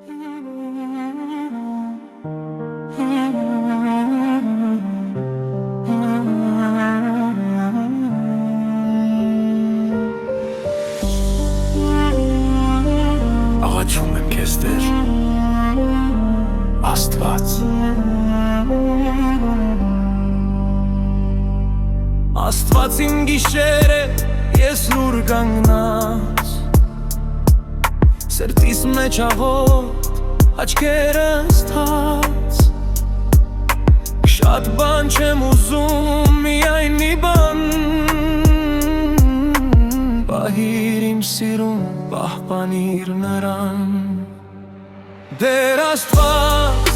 Աղաչում եմ քեզ Տեր, Աստված, Աստված իմ գիշերը ես լուր կանգնած, սրտիս մեջ աղոտ, աչքերս թաց, շատ բան չեմ ուզում, միայն մի բան, պահիր իմ սիրուն, պահպանիր նրան։ Դեր Աստված,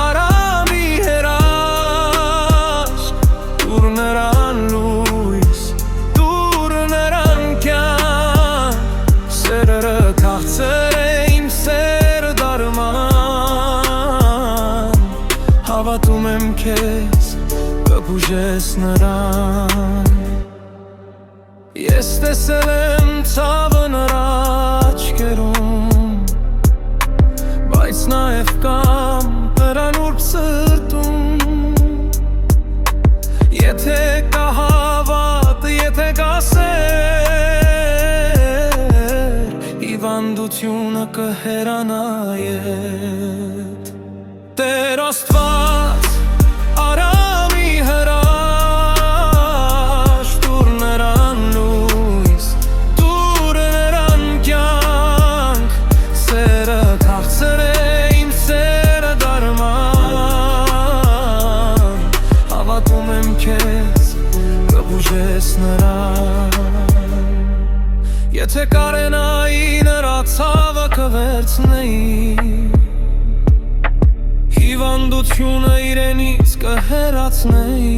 արամի հերաշք, տուր նրան լույս, տուր նրան կյանք, սերերը քաղցր է իմ սեր դարման, հավատում եմ քեզ, կբուժես նրան։ Ես տեսել եմ ցավը նրա աչքերում, բայց նաև կամ նրան ուրբ սրտում, եթե կա հավատ, եթե կա սեր, հիվանդությունը կհեռանա ետ։ Տեր Աստված, արամի հրաշք, տուր նրան լույս, տուր նրան կյանք, սերը քաղցր է իմ սերը դարման, հավատում եմ քեզ, կբուժես նրան։ Եթե կարենայի նրա ցավը կվերցնեի, հիվանդությունը իրենից կհեռացնեի,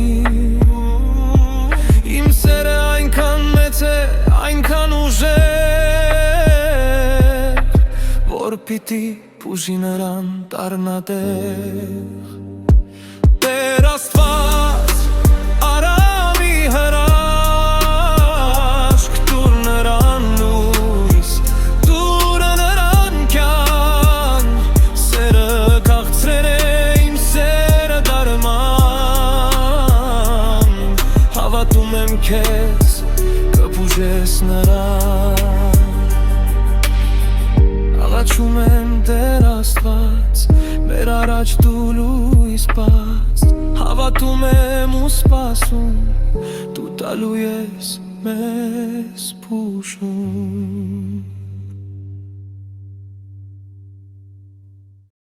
իմ սերը այնքան մեծ է, այնքան ուժեղ, որ պիտի բուժի նրան դառնատեղ։ Տեր Աստված, արամի հրաշք, տուր նրան լույս, տուր նրան կյանք, սերը քաղցրեր է իմ սերը դարման, հավատում եմ քեզ, կբուժես նրան։ Աղաչում եմ Տեր Աստված, մեր առաջ դու լույս բաց, հավատում եմ ու սպասում, դու տալու ես մեզ բուժում։